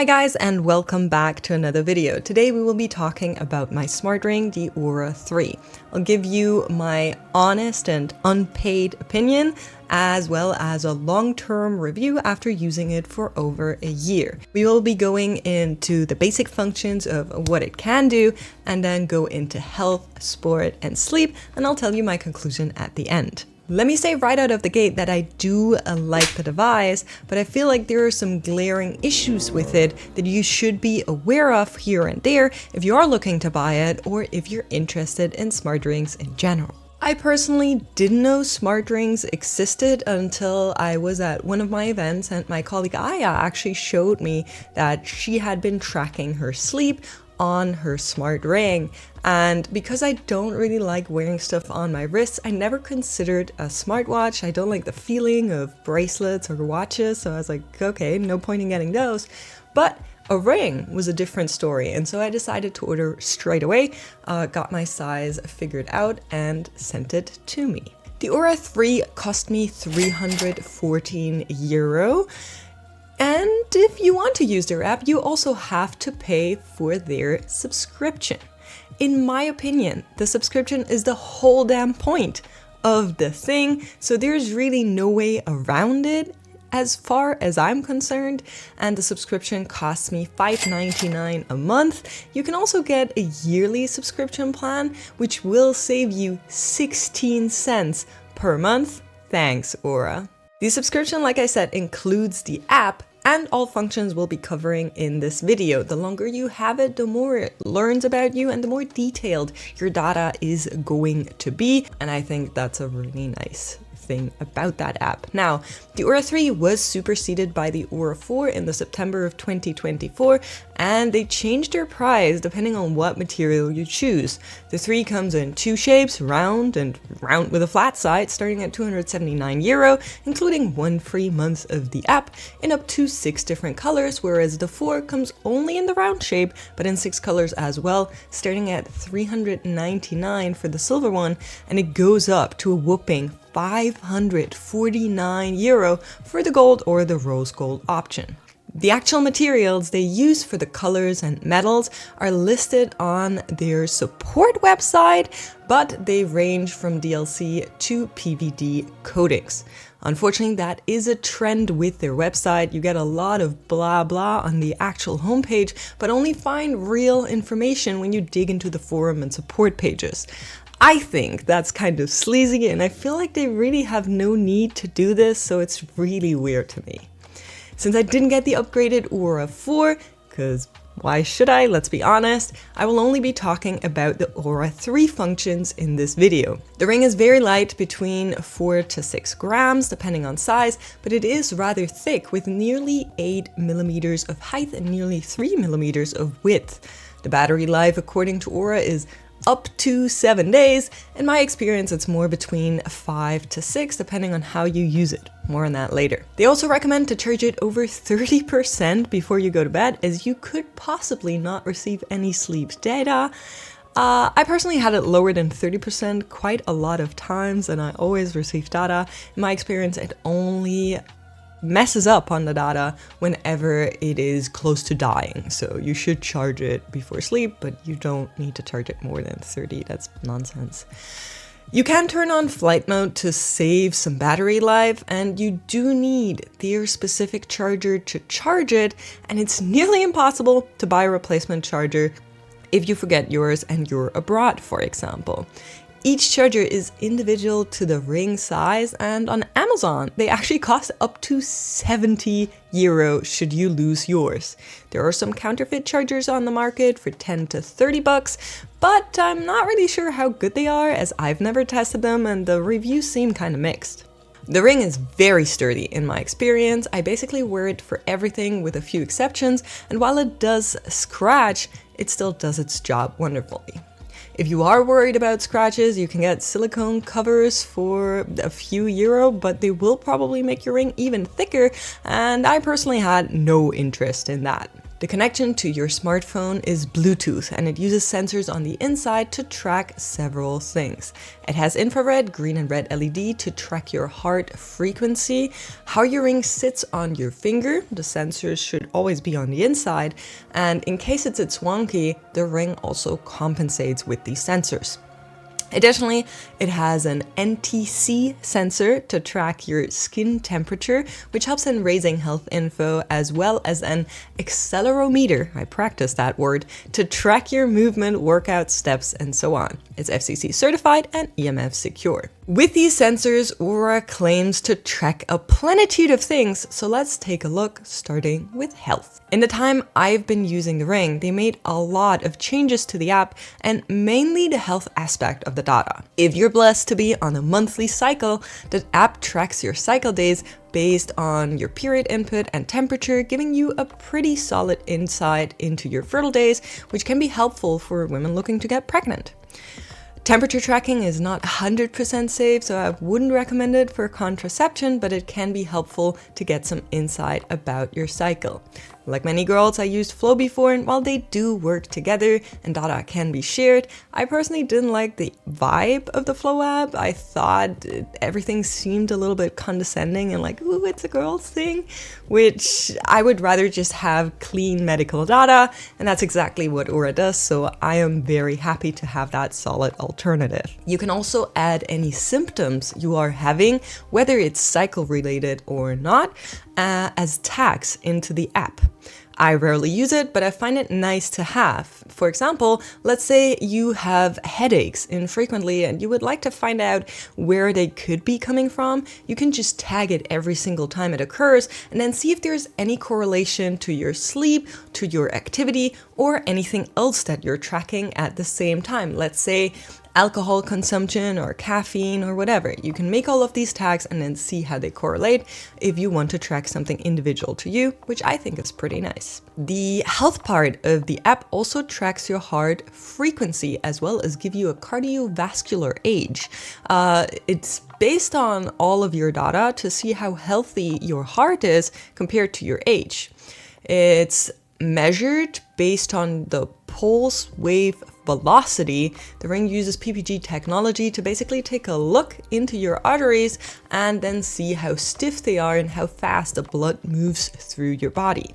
Hi guys, and welcome back to another video. Today we will be talking about my smart ring, the Oura 3. I'll give you my honest and unpaid opinion, as well as a long-term review after using it for over a year. We will be going into the basic functions of what it can do, and then go into health, sport, and sleep, and I'll tell you my conclusion at the end. Let me say right out of the gate that I do like the device, but I feel like there are some glaring issues with it that you should be aware of here and there if you are looking to buy it or if you're interested in smart rings in general. I personally didn't know smart rings existed until I was at one of my events and my colleague Aya actually showed me that she had been tracking her sleep on her smart ring. And because I don't really like wearing stuff on my wrists, I never considered a smartwatch. I don't like the feeling of bracelets or watches, so I was like, okay, no point in getting those. But a ring was a different story, and so I decided to order straight away, got my size figured out, and sent it to me. The Oura 3 cost me €314. And if you want to use their app, you also have to pay for their subscription. In my opinion, the subscription is the whole damn point of the thing, so there's really no way around it as far as I'm concerned, and the subscription costs me $5.99 a month. You can also get a yearly subscription plan, which will save you 16 cents per month. Thanks, Oura. The subscription, like I said, includes the app, and all functions we'll be covering in this video. The longer you have it, the more it learns about you and the more detailed your data is going to be. And I think that's a really nice thing about that app. Now, the Oura 3 was superseded by the Oura 4 in the September of 2024, and they changed their price depending on what material you choose. The 3 comes in two shapes, round and round with a flat side, starting at €279, including 1 free month of the app, in up to 6 different colors, whereas the 4 comes only in the round shape, but in 6 colors as well, starting at $399 for the silver one, and it goes up to a whooping €549 for the gold or the rose gold option. The actual materials they use for the colors and metals are listed on their support website, but they range from DLC to PVD coatings. Unfortunately, that is a trend with their website. You get a lot of blah blah on the actual homepage, but only find real information when you dig into the forum and support pages. I think that's kind of sleazy, and I feel like they really have no need to do this, so it's really weird to me. Since I didn't get the upgraded Oura 4, because why should I? Let's be honest, I will only be talking about the Oura 3 functions in this video. The ring is very light, between 4 to 6 grams, depending on size, but it is rather thick with nearly 8 millimeters of height and nearly 3 millimeters of width. The battery life, according to Oura, is up to 7 days. In my experience, it's more between 5 to 6, depending on how you use it. More on that later. They also recommend to charge it over 30% before you go to bed, as you could possibly not receive any sleep data. I personally had it lower than 30% quite a lot of times, and I always receive data. In my experience, it only messes up on the data whenever it is close to dying. So you should charge it before sleep, but you don't need to charge it more than 30. That's nonsense. You can turn on flight mode to save some battery life, and you do need their specific charger to charge it, and it's nearly impossible to buy a replacement charger if you forget yours and you're abroad, for example. Each charger is individual to the ring size, and on Amazon, they actually cost up to €70 should you lose yours. There are some counterfeit chargers on the market for 10 to 30 bucks, but I'm not really sure how good they are, as I've never tested them and the reviews seem kind of mixed. The ring is very sturdy in my experience. I basically wear it for everything with a few exceptions, and while it does scratch, it still does its job wonderfully. If you are worried about scratches, you can get silicone covers for a few euro, but they will probably make your ring even thicker, and I personally had no interest in that. The connection to your smartphone is Bluetooth, and it uses sensors on the inside to track several things. It has infrared, green and red LED to track your heart frequency, how your ring sits on your finger. The sensors should always be on the inside, and in case it's a bit wonky, the ring also compensates with these sensors. Additionally, it has an NTC sensor to track your skin temperature, which helps in raising health info, as well as an accelerometer, I practiced that word, to track your movement, workout steps, and so on. It's FCC certified and EMF secure. With these sensors, Oura claims to track a plenitude of things, so let's take a look, starting with health. In the time I've been using the ring, they made a lot of changes to the app, and mainly the health aspect of the data. If you're blessed to be on a monthly cycle, the app tracks your cycle days based on your period input and temperature, giving you a pretty solid insight into your fertile days, which can be helpful for women looking to get pregnant. Temperature tracking is not 100% safe, so I wouldn't recommend it for contraception, but it can be helpful to get some insight about your cycle. Like many girls, I used Flow before, and while they do work together and data can be shared, I personally didn't like the vibe of the Flow app. I thought everything seemed a little bit condescending and like, ooh, it's a girl's thing, which I would rather just have clean medical data, and that's exactly what Oura does, so I am very happy to have that solid alternative. You can also add any symptoms you are having, whether it's cycle related or not, as tags into the app. I rarely use it, but I find it nice to have. For example, let's say you have headaches infrequently and you would like to find out where they could be coming from. You can just tag it every single time it occurs and then see if there's any correlation to your sleep, to your activity, or anything else that you're tracking at the same time. Let's say alcohol consumption or caffeine or whatever. You can make all of these tags and then see how they correlate if you want to track something individual to you, which I think is pretty nice. The health part of the app also tracks your heart frequency as well as give you a cardiovascular age. It's based on all of your data to see how healthy your heart is compared to your age. It's measured based on the pulse wave velocity. The ring uses PPG technology to basically take a look into your arteries and then see how stiff they are and how fast the blood moves through your body.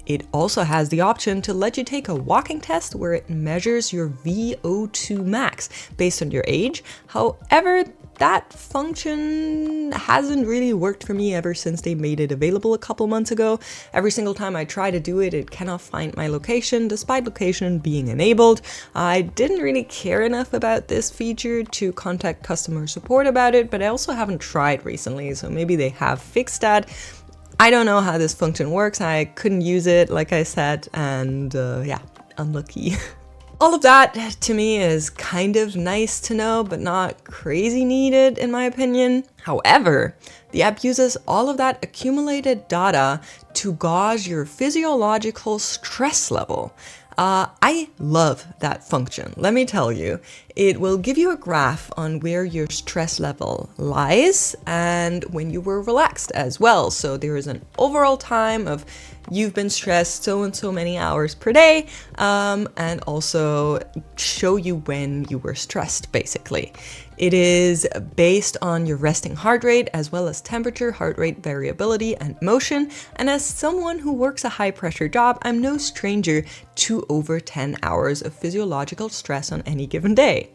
It also has the option to let you take a walking test where it measures your VO2 max based on your age. However, that function hasn't really worked for me ever since they made it available a couple months ago. Every single time I try to do it, it cannot find my location, despite location being enabled. I didn't really care enough about this feature to contact customer support about it, but I also haven't tried recently, so maybe they have fixed that. I don't know how this function works. I couldn't use it, like I said, and yeah, unlucky. All of that to me is kind of nice to know, but not crazy needed in my opinion. However, the app uses all of that accumulated data to gauge your physiological stress level. I love that function, let me tell you. It will give you a graph on where your stress level lies and when you were relaxed as well. So there is an overall time of you've been stressed so and so many hours per day, and also show you when you were stressed, basically. It is based on your resting heart rate as well as temperature, heart rate variability, and motion. And as someone who works a high pressure job, I'm no stranger to over 10 hours of physiological stress on any given day.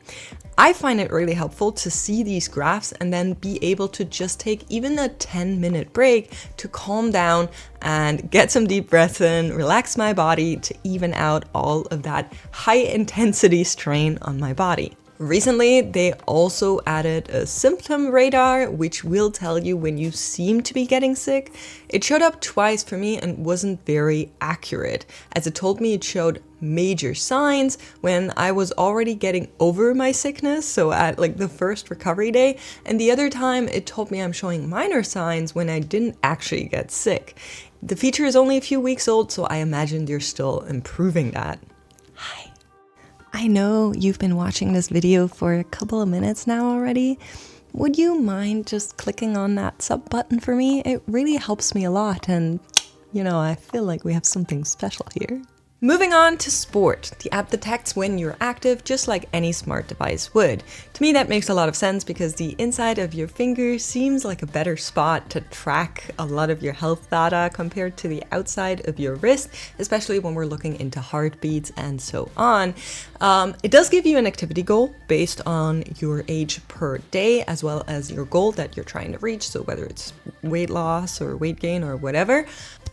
I find it really helpful to see these graphs and then be able to just take even a 10-minute break to calm down and get some deep breaths in, relax my body to even out all of that high intensity strain on my body. Recently, they also added a symptom radar, which will tell you when you seem to be getting sick. It showed up twice for me and wasn't very accurate, as it told me it showed major signs when I was already getting over my sickness, so at like the first recovery day, and the other time it told me I'm showing minor signs when I didn't actually get sick. The feature is only a few weeks old, so I imagine they're still improving that. Hi. I know you've been watching this video for a couple of minutes now already. Would you mind just clicking on that sub button for me? It really helps me a lot, and You know, I feel like we have something special here. Moving on to Sport. The app detects when you're active just like any smart device would. To me that makes a lot of sense because the inside of your finger seems like a better spot to track a lot of your health data compared to the outside of your wrist, especially when we're looking into heartbeats and so on. It does give you an activity goal based on your age per day as well as your goal that you're trying to reach, so whether it's weight loss or weight gain or whatever.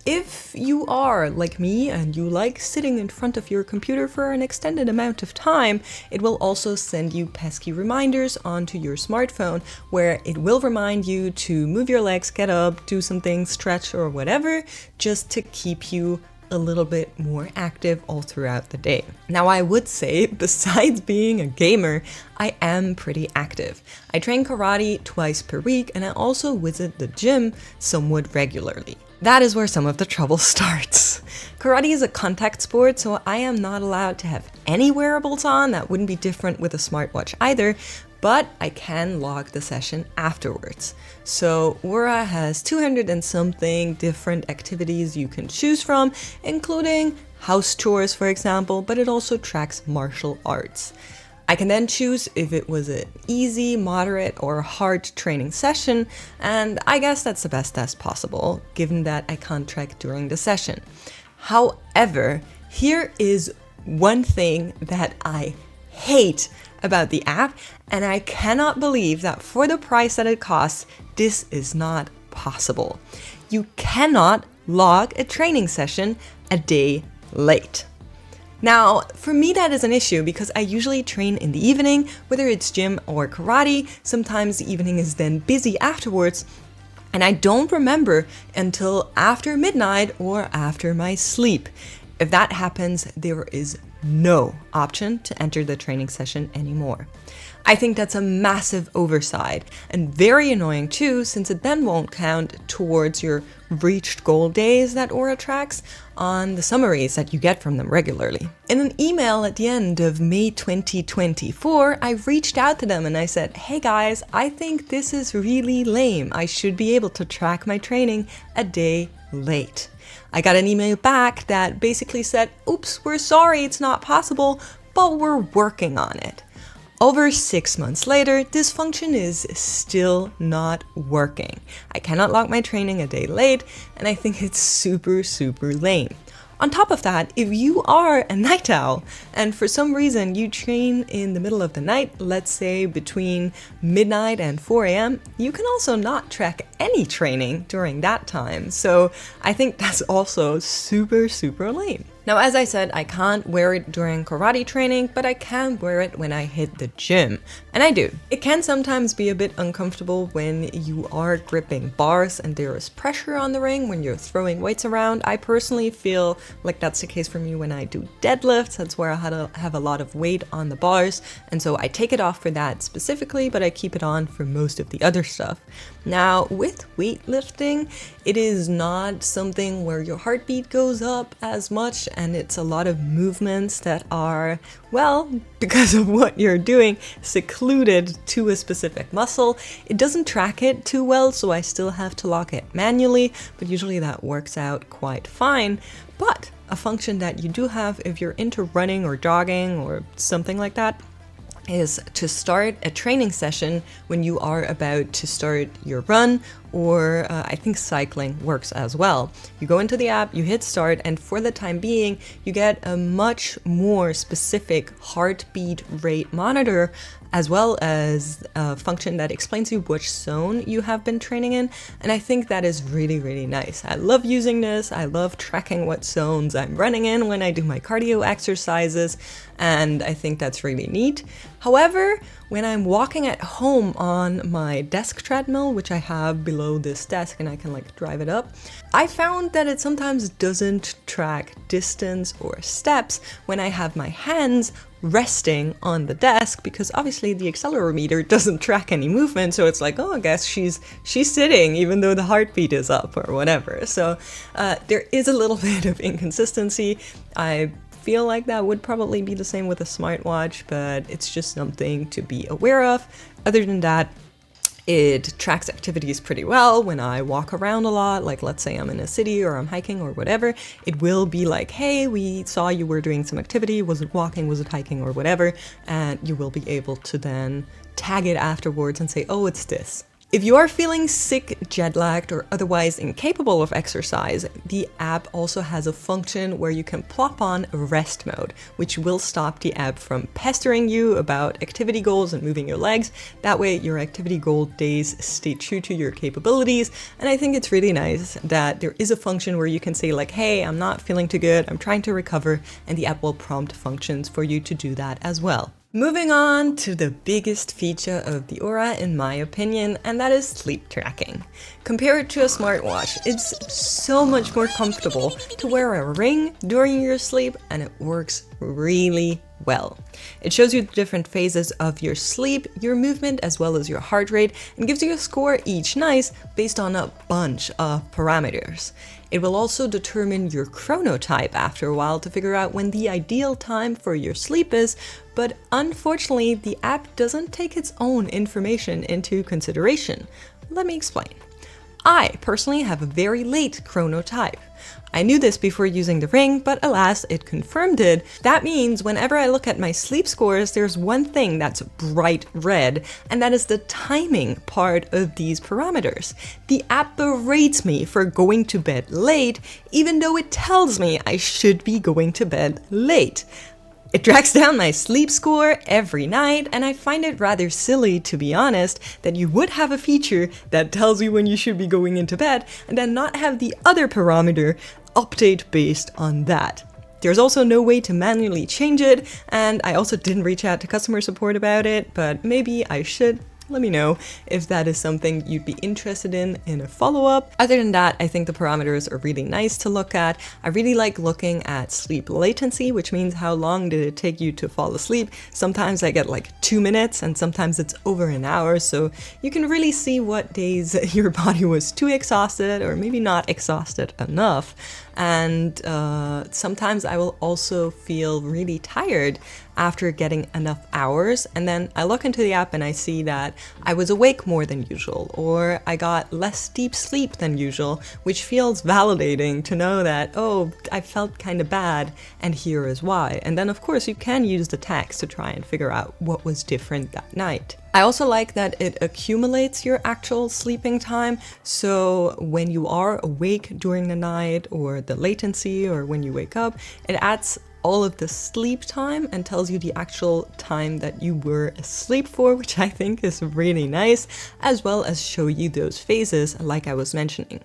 If you are like me and you like sitting in front of your computer for an extended amount of time, it will also send you pesky reminders onto your smartphone where it will remind you to move your legs, get up, do something, stretch or whatever, just to keep you a little bit more active all throughout the day. Now I would say, besides being a gamer, I am pretty active. I train karate twice per week and I also visit the gym somewhat regularly. That is where some of the trouble starts. Karate is a contact sport, so I am not allowed to have any wearables on. That wouldn't be different with a smartwatch either, but I can log the session afterwards. So Oura has 200 and something different activities you can choose from, including house chores, for example, but it also tracks martial arts. I can then choose if it was an easy, moderate, or hard training session, and I guess that's the best test possible, given that I can't track during the session. However, here is one thing that I hate about the app, and I cannot believe that for the price that it costs, this is not possible. You cannot log a training session a day late. Now, for me that is an issue because I usually train in the evening, whether it's gym or karate. Sometimes the evening is then busy afterwards, and I don't remember until after midnight or after my sleep. If that happens, there is no option to enter the training session anymore. I think that's a massive oversight and very annoying too, since it then won't count towards your reached goal days that Oura tracks on the summaries that you get from them regularly. In an email at the end of May 2024, I reached out to them and I said, hey guys, I think this is really lame. I should be able to track my training a day late. I got an email back that basically said, oops, we're sorry, it's not possible, but we're working on it. Over 6 months later, this function is still not working. I cannot log my training a day late, and I think it's super lame. On top of that, if you are a night owl and for some reason you train in the middle of the night, let's say between midnight and 4 a.m., you can also not track any training during that time. So I think that's also super lame. Now, as I said, I can't wear it during karate training, but I can wear it when I hit the gym. And I do. It can sometimes be a bit uncomfortable when you are gripping bars and there is pressure on the ring when you're throwing weights around. I personally feel like that's the case for me when I do deadlifts. That's where I have a lot of weight on the bars. And so I take it off for that specifically, but I keep it on for most of the other stuff. Now, with weightlifting, it is not something where your heartbeat goes up as much, and it's a lot of movements that are, well, because of what you're doing, secluded to a specific muscle. It doesn't track it too well, so I still have to lock it manually, but usually that works out quite fine. But a function that you do have if you're into running or jogging or something like that is to start a training session when you are about to start your run, or I think cycling works as well. You go into the app, you hit start, and for the time being, you get a much more specific heartbeat rate monitor, as well as a function that explains you which zone you have been training in. And I think that is really nice. I love using this. I love tracking what zones I'm running in when I do my cardio exercises, and I think that's really neat. However, when I'm walking at home on my desk treadmill, which I have below this desk and I can like drive it up, I found that it sometimes doesn't track distance or steps when I have my hands resting on the desk, because obviously the accelerometer doesn't track any movement, so it's like, oh, I guess she's sitting even though the heartbeat is up or whatever. So there is a little bit of inconsistency. I feel like that would probably be the same with a smartwatch, but it's just something to be aware of. Other than that, It tracks activities pretty well when I walk around a lot, like let's say I'm in a city or I'm hiking or whatever. It will be like, hey, we saw you were doing some activity, was it walking, was it hiking or whatever, and you will be able to then tag it afterwards and say, oh, it's this. If you are feeling sick, jet-lagged, or otherwise incapable of exercise, the app also has a function where you can plop on rest mode, which will stop the app from pestering you about activity goals and moving your legs. That way your activity goal days stay true to your capabilities. And I think it's really nice that there is a function where you can say like, hey, I'm not feeling too good, I'm trying to recover, and the app will prompt functions for you to do that as well. Moving on to the biggest feature of the Oura, in my opinion, and that is sleep tracking. Compared to a smartwatch, it's so much more comfortable to wear a ring during your sleep, and it works really well. It shows you the different phases of your sleep, your movement, as well as your heart rate, and gives you a score each night based on a bunch of parameters. It will also determine your chronotype after a while to figure out when the ideal time for your sleep is, but unfortunately, the app doesn't take its own information into consideration. Let me explain. I personally have a very late chronotype. I knew this before using the ring, but alas, it confirmed it. That means whenever I look at my sleep scores, there's one thing that's bright red, and that is the timing part of these parameters. The app berates me for going to bed late, even though it tells me I should be going to bed late. It tracks down my sleep score every night, and I find it rather silly, to be honest, that you would have a feature that tells you when you should be going into bed and then not have the other parameter update based on that. There's also no way to manually change it, and I also didn't reach out to customer support about it, but maybe I should. Let me know if that is something you'd be interested in a follow-up. Other than that, I think the parameters are really nice to look at. I really like looking at sleep latency, which means how long did it take you to fall asleep. Sometimes I get like 2 minutes and sometimes it's over an hour, so you can really see what days your body was too exhausted or maybe not exhausted enough. And sometimes I will also feel really tired after getting enough hours, and then I look into the app and I see that I was awake more than usual, or I got less deep sleep than usual, which feels validating to know that, oh, I felt kind of bad, and here is why. And then of course you can use the text to try and figure out what was different that night. I also like that it accumulates your actual sleeping time, so when you are awake during the night or the latency or when you wake up, it adds all of the sleep time and tells you the actual time that you were asleep for, which I think is really nice, as well as show you those phases like I was mentioning.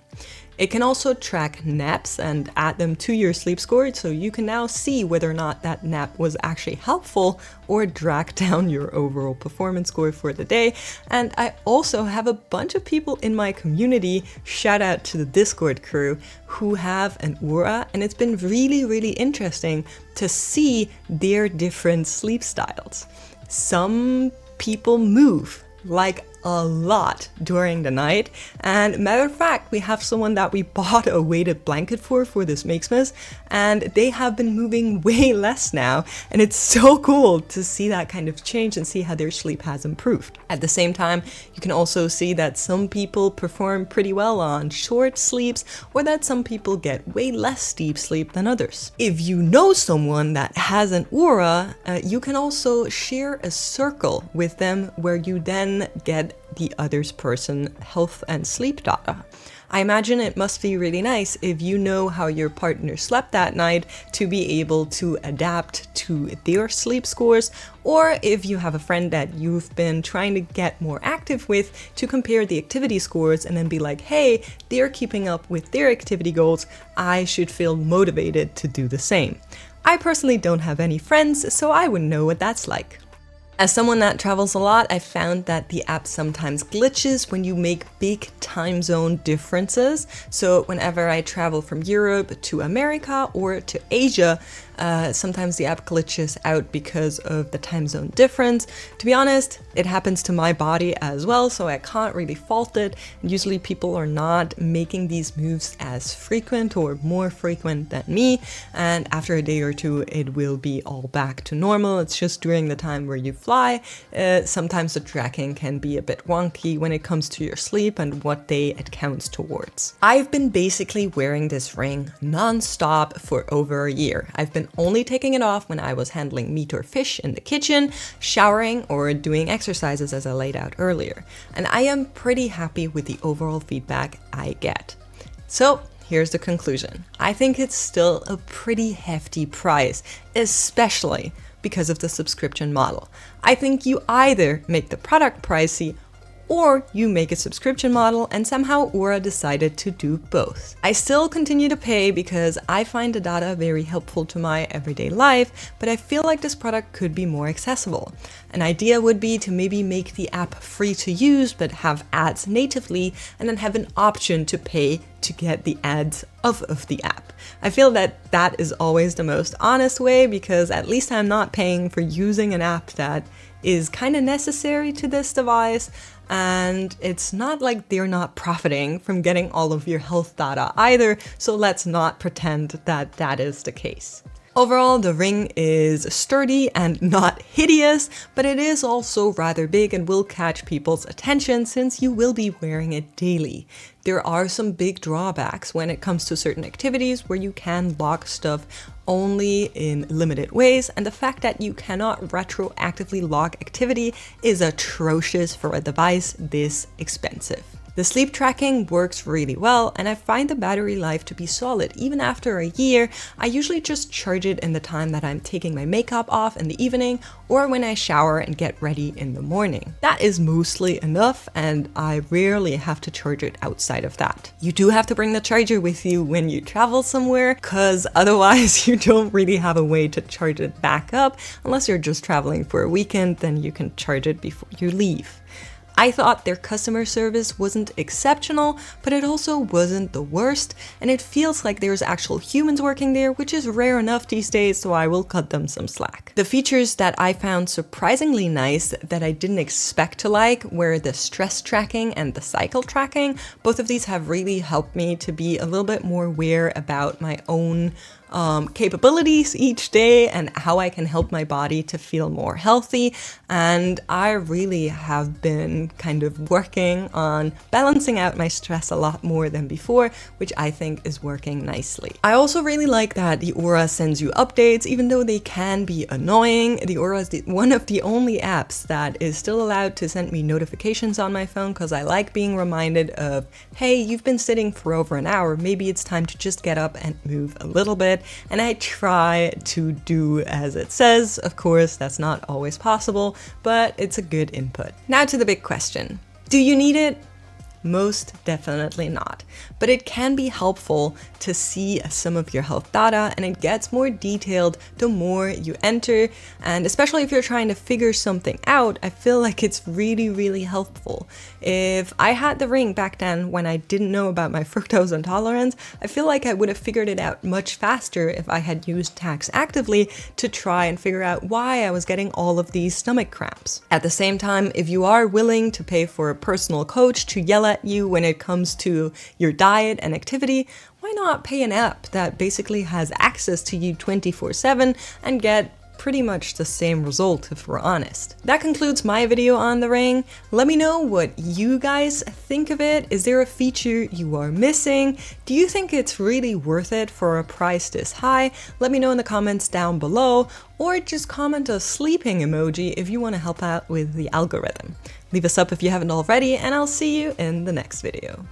It can also track naps and add them to your sleep score, so you can now see whether or not that nap was actually helpful or drag down your overall performance score for the day. And I also have a bunch of people in my community, shout out to the Discord crew, who have an Oura, and it's been really, really interesting to see their different sleep styles. Some people move like a lot during the night, and matter of fact, we have someone that we bought a weighted blanket for this Makesmas, and they have been moving way less now, and it's so cool to see that kind of change and see how their sleep has improved. At the same time, you can also see that some people perform pretty well on short sleeps, or that some people get way less deep sleep than others. If you know someone that has an Oura, you can also share a circle with them where you then get the other person's health and sleep data. I imagine it must be really nice if you know how your partner slept that night to be able to adapt to their sleep scores, or if you have a friend that you've been trying to get more active with, to compare the activity scores and then be like, hey, they're keeping up with their activity goals, I should feel motivated to do the same. I personally don't have any friends, so I wouldn't know what that's like. As someone that travels a lot, I found that the app sometimes glitches when you make big time zone differences. So whenever I travel from Europe to America or to Asia, sometimes the app glitches out because of the time zone difference. To be honest, it happens to my body as well, so I can't really fault it. Usually people are not making these moves as frequent or more frequent than me, and after a day or two it will be all back to normal. It's just during the time where you fly. Sometimes the tracking can be a bit wonky when it comes to your sleep and what day it counts towards. I've been basically wearing this ring non-stop for over a year. I've been only taking it off when I was handling meat or fish in the kitchen, showering, or doing exercises as I laid out earlier. And I am pretty happy with the overall feedback I get. So here's the conclusion. I think it's still a pretty hefty price, especially because of the subscription model. I think you either make the product pricey or you make a subscription model, and somehow Oura decided to do both. I still continue to pay because I find the data very helpful to my everyday life, but I feel like this product could be more accessible. An idea would be to maybe make the app free to use but have ads natively, and then have an option to pay to get the ads off of the app. I feel that that is always the most honest way, because at least I'm not paying for using an app that is kind of necessary to this device, and it's not like they're not profiting from getting all of your health data either, so let's not pretend that that is the case. Overall, the ring is sturdy and not hideous, but it is also rather big and will catch people's attention since you will be wearing it daily. There are some big drawbacks when it comes to certain activities where you can lock stuff only in limited ways, and the fact that you cannot retroactively lock activity is atrocious for a device this expensive. The sleep tracking works really well, and I find the battery life to be solid. Even after a year, I usually just charge it in the time that I'm taking my makeup off in the evening or when I shower and get ready in the morning. That is mostly enough, and I rarely have to charge it outside of that. You do have to bring the charger with you when you travel somewhere, because otherwise you don't really have a way to charge it back up. Unless you're just traveling for a weekend, then you can charge it before you leave. I thought their customer service wasn't exceptional, but it also wasn't the worst, and it feels like there's actual humans working there, which is rare enough these days, so I will cut them some slack. The features that I found surprisingly nice that I didn't expect to like were the stress tracking and the cycle tracking. Both of these have really helped me to be a little bit more aware about my own capabilities each day and how I can help my body to feel more healthy. And I really have been kind of working on balancing out my stress a lot more than before, which I think is working nicely. I also really like that the Oura sends you updates, even though they can be annoying. The Oura is one of the only apps that is still allowed to send me notifications on my phone, because I like being reminded of, hey, you've been sitting for over an hour, maybe it's time to just get up and move a little bit. And I try to do as it says. Of course, that's not always possible, but it's a good input. Now to the big question. Do you need it? Most definitely not, but it can be helpful to see some of your health data, and it gets more detailed the more you enter, and especially if you're trying to figure something out, I feel like it's really, really helpful. If I had the ring back then when I didn't know about my fructose intolerance, I feel like I would have figured it out much faster if I had used tags actively to try and figure out why I was getting all of these stomach cramps. At the same time, if you are willing to pay for a personal coach to yell at you when it comes to your diet and activity, why not pay an app that basically has access to you 24/7 and get pretty much the same result, if we're honest. That concludes my video on the ring. Let me know what you guys think of it. Is there a feature you are missing? Do you think it's really worth it for a price this high? Let me know in the comments down below, or just comment a sleeping emoji if you want to help out with the algorithm. Leave us up if you haven't already, and I'll see you in the next video.